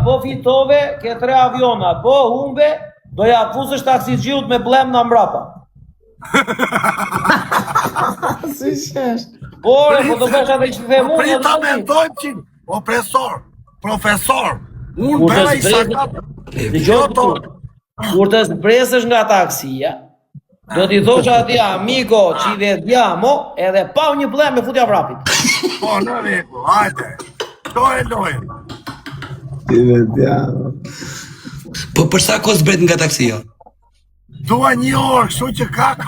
Po fitove ke 3 aviona, po humbe do ja fuzësh taksixhiut me blem na mbrapa. Si shesh? Po do bësh atë që them unë. Prita mendojmë që profesor, unë bëra i sakat. Kur të zbresësh nga taksia, do t'i thosh atij amico ci vediamo edhe pa një blem me futja vrapit. Po, në rregull, hajde. Do e lojmë. Ci vediamo. Po për sa kohë zbret nga taksia? Dua 1 orë, kështu që kak.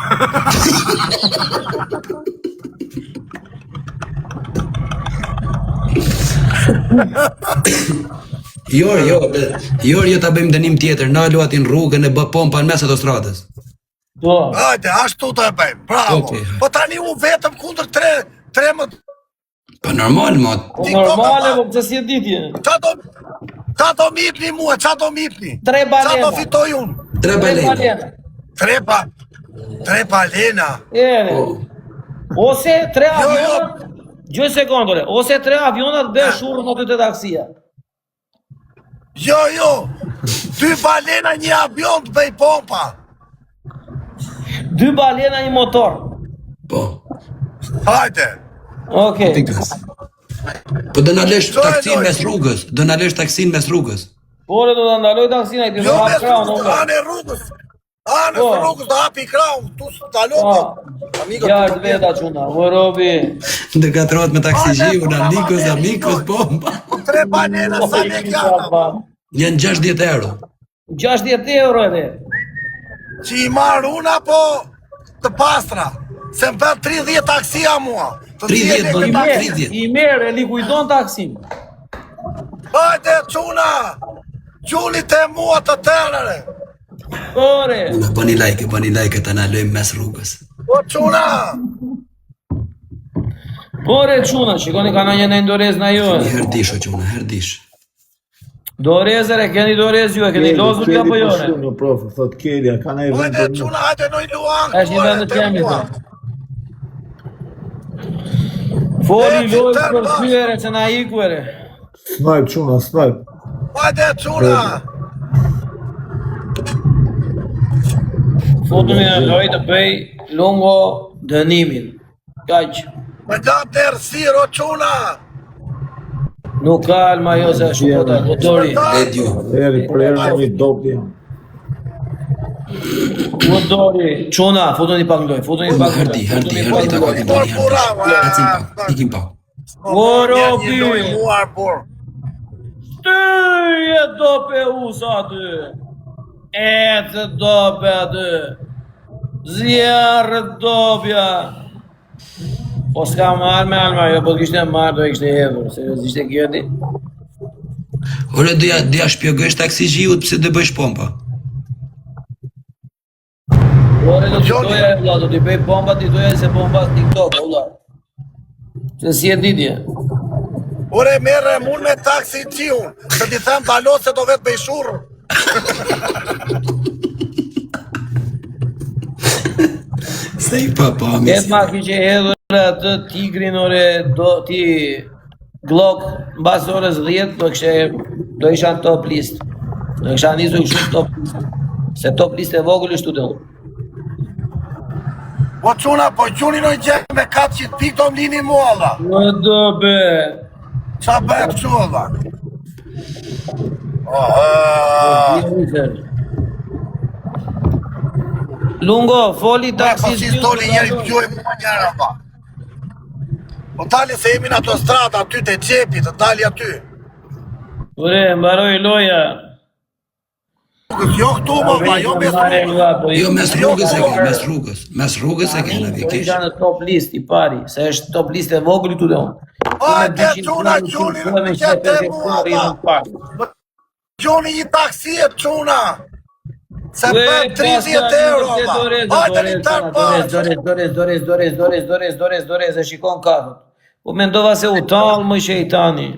Jo, ta bëjmë dënim tjetër, nalu aty në rrugën e bë pompa në mes autostradës. Po. Hajde, ashtu të e bëjmë, bravo. Okay. Po tani u vetëm kundër 3 më... Po normal, mo. Normale, po pëse si e ditje. Qa do mipni mua, qa do mipni? 3 balena. Qa do fitoj unë? 3 balena. 3 balena. Ose 3 avionat, gjoj sekondore, ose 3 avionat bësh shurën aty të taksia. Jo, 2 balena, 1 avion të bëj pompa. 2 balena, 1 motor. Po. Hajde. Okej. Po do na lësh taksin mes rrugës, Por do ta ndaloj taksin ai ti Jo, hap mes kraun. rrugës, anë rrugës. Anë rrugës do hapi kraun, tu ndaloj. Ja, është veta çuna, o robi. Ndëgatrohet me taksixhiu, amigos, pompa. 3 balena sa ne kjana. Janë 60 euro. 60 euro edhe. Që i marrë unë apo të pastra? Se më bërë 30 taksia mua. 30. I merë, e likujdon taksin. Hajde, quna! Quni të mua të tërëre. Ore. Una, bëni like të na lojmë mes rrugës. O, quna! Ore, quna, shikoni ka në një në Indorez në ju. Herdish, o quna, herdish. Dorezere, keni dorez ju, e keni lozur ka po jone. Shumë, prof, thot Kelja, ka në event Hajde, quna, hajde në i luan. Është një vend të kemi të. Foli lojës për tyre që na ikuere. Snipe, quna, snipe. Hajde, quna! Fotumi në lojë të bëj lungo dënimin. Kaq. Me gjatë të ersiro, quna! Nuk kalma jo se shkota, o dori. Ledju. Eri, për erë në një dopë jam. O dori, quna, fotuni pak lojë, fotuni pak lojë. Herdi, ta kokin tani, ikim pa. O robi! Një muar, por. Ty e dope usa ty. E të dope aty. Zjarë dopja. Po s'ka marrë me alma, jo po t'kishte marrë, do e kishte hedhur, seriozisht e kjeti. Ore, doja shpjegojsh taksixhiut pse do bësh pompa. Ore, do t'i doja e vla, do t'i bëj pompa, t'i doja se pompa TikTok, vla. Se si e ditje. Ore, merre mund me taksi qiun, se ti them balo se do vetë bëj shurë. Se i papa, Ketë ma kishe hedhur atë tigrin, ore, do ti Glock, në basë orës 10, do isha në top list. Do isha nisu kështu top list. Se top list e vogël është të dhe unë. Po quna, po quni në gjekë me 400 pik të mlini mua, dha. Në do be. Qa bëjë që, dha? Lungo, foli taksi. Po si stoli njeri pëgjoj mua njera, dha. Po tali se jemi në autostrada aty të qepi, të tali aty. Ure, mbaroj loja. Jo këtu, më dha, jo mes rrugës. Jo, mes rrugës e ke në vikesh. Isha në top list i pari, se është top list e vogël të dhe unë. Hajde, quna, quni, në qete mua, dha. Quni një taksiet, quna. Se për 30 euro, dha. Hajde një tërë pas. Dorez, e shikon kafët. Po mendova se u talë më shejtani.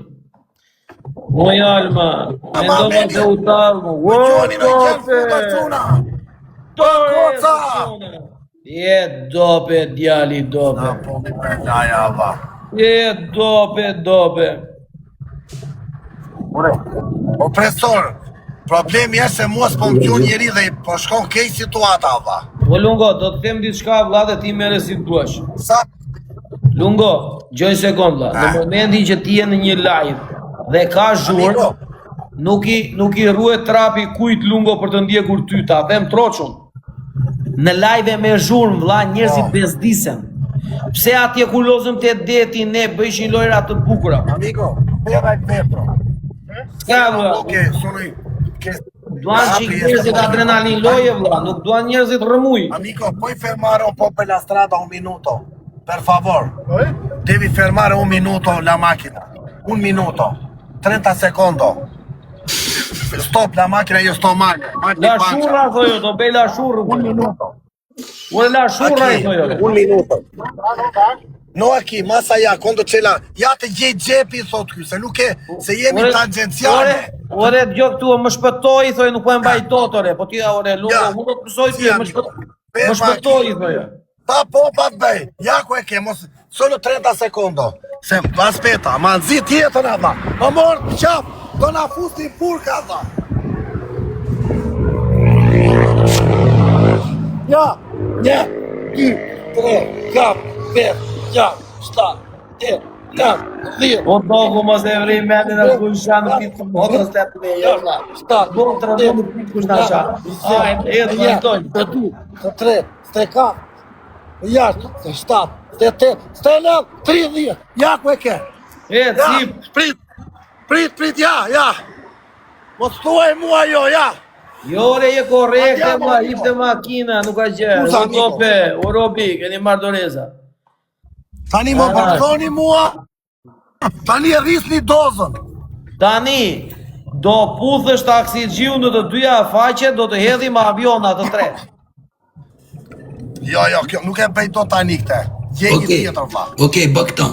Moj alma, mendova se u talë më. Quni në qenë quna. Je dope, djali dope. Po, me përgjaja, dha. Dope. O profesor, problemi është se mos po më gjunë njeri dhe po shkon kej situata, valla. Po Lungo, do të them diçka vlla dhe ti merre si duash. Sa? Lungo, gjoj sekond vlla. Në momentin që ti je në një live dhe ka zhurmë, Amigo, nuk i ruhet trapi kujt Lungo për të ndjekur ty, ta them troçun. Në live me zhurmë vlla njerëzit bezdisen. Pse atje ku lozëm te deti ne bëjshin lojra të bukura. amigo, pera il vetro. Ska vlla. Okej, sono io. Duan që njerëzit adrenalin loje vlla, nuk duan njerëzit rëmuj. Amico, puoi fermare un po' per la strada un minuto? Per favor. Devi fermare un minuto la macchina. Un minuto. 30 secondo. Stop la macchina, io sto male. La shurra thojo, do bëj la shurrë. Un minuto. Ore la shurra i thojo. Un minuto. No aquí, más allá, quando c'è la... Ja të gjej gjepi, thot ky, se nuk e... Se jemi tangenciale. Ore, gjo këtu, më shpëtoj, thoj, nuk po e mbaj dot, ore. Po ti, ore, Lungo, mu do të mësoj ty, më shpëtoj, thoj. Ta popa të bëj, ja ku e ke, mos... Solo 30 secondo. Se, aspetta, ma zi tjetën, adha. Më morë, qaf, do na fusti furka, adha. Ja, 1, 2, 3, 4, 5, 6, 7, 8, 9, 10. O dogu mos e vri mendin e kush janë në pitë motës të të me jërna. Bo të rëndu në pitë kush në shanë. Ajë, edhe në dojnë. Të 2, të 3, të 4, të 6, të 7, të 8, të 9, 30. Ja ku e ke. E, Ja, cip. prit, ja. Mos thuaj mua jo, ja. Jore je korrekte, ma, hipte makina, nuk ka gjë. Scusa, O amico. dope, o robi, keni mardoreza. Tani më përthoni mua. Tani e rrisni dozën. Tani, do puthësh taksigjiu në të dyja faqe, do të hedhim aviona të tre. Jo, kjo nuk e bëj do tani këte. Gjeni tjetër fa. Okej, bë këta.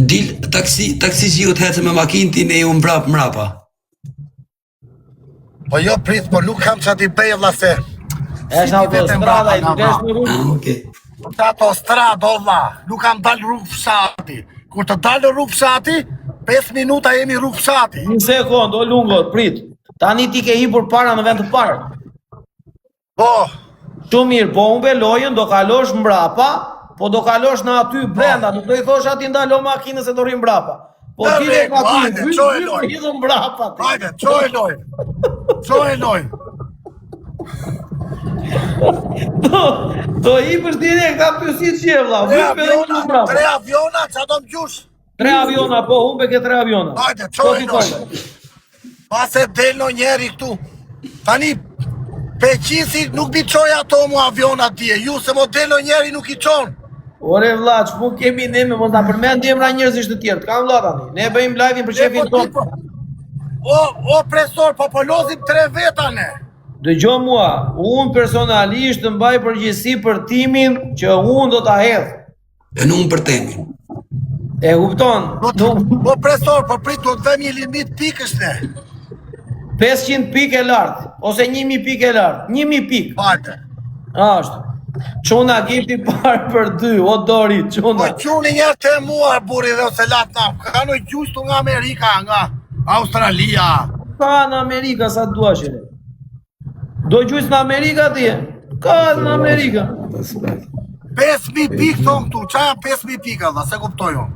Dil taksizhiu të hecë me makinë ti ne ju mrapa. Po jo prit, po nuk kam çati bëj vlla se. Është në autostrada, i dukesh në rrugë. Okej. Të autostrada, vlla, nuk kam dalë rrugë fshati. Kur të dalë rrugë fshati, 5 minuta jemi rrugë fshati. Një sekund, o Lungo, prit. Tani ti ke hipur para në vend të parë. Po, Shumë mirë, po humbe lojën, do kalosh mbrapa, po do kalosh në aty brenda, nuk do i thosh ati ndalo makinën se do rrim mbrapa. Po Në ti rregull, e ka ty, hajde, çoj lojë. hidhë mbrapa ti. hajde, çoj lojë. Do hipësh direkt aty si qevlla, Tre hype dhe aviona, një mbrapa. 3 aviona, ça do më gjush? 3 aviona, po humbe ke 3 aviona. Hajde, Po çoj ti lojë. Pas e del në njeri këtu. Tani, peqisi nuk bi qoj ato mu aviona tje, ju se mo del në njeri nuk i qonë. Ore vlla, ç'pu kemi ne me mos na përmend emra njerëzish të tjerë. Kam vlla tani. Ne bëjmë live-in për shefin ton. O presor, po lozim 3 veta ne. Dëgjoj mua, unë personalisht të mbaj përgjegjësi për timin që unë do ta hedh. E nuk për temin. E kupton? O presor, po prit do të dhe një limit pikësh ne. 500 pikë e lartë, ose 1000 pikë e lartë, 1000 pikë. Hajde. Ashtu. Çuna gifti parë për 2, o dori, Po çuna. quni njerë të mua buri dhe ose latë na. Ka në gjushtu nga Amerika, nga Australia. Ka në Amerika sa duash e. Do gjujës në Amerika ti e? Ka në Amerika. 5.000 pikë thonë këtu, qa janë 5.000 pikë dhe, se kuptoj unë.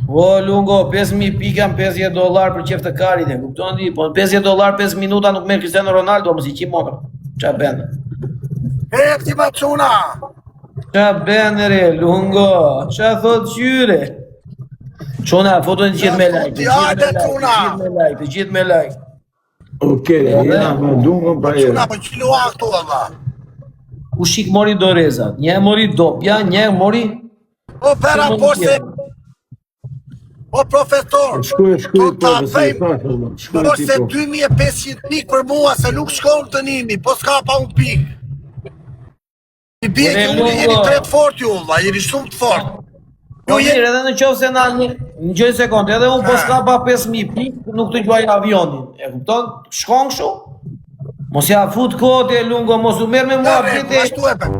O Lungo, 5000 pikë janë $50 për qef të karit e, kupton ti? Po $50 5 minuta nuk merr Cristiano Ronaldo, mos i qi motor. Qa ben? E këti ma quna. Qa ben re, Lungo? Qa thot qyre? Quna, foton të gjithë me like, të gjithë me like. Okej, jena me dungën pa Quna jera. po qilua këtu dhe. U shik mori dorezat, një mori dopja, një mori... O pera po se... O profesor, Shkuj, do ta po, bëjmë, shkuj po ti se po. 2500 pikë për mua, se nuk shkon të nimi, po s'ka pa unë pikë. I bje që unë jeni tret fort ju, vla, jeni shumë të fort. Jo mirë, edhe në qovë se në gjoj sekundë, edhe unë po s'ka pa 5000 pikë, nuk të gjuaj avionin, e kupton? Shkon kështu? Mos ja fut kote, Lungo, mos u merr me mua Ashtu e për.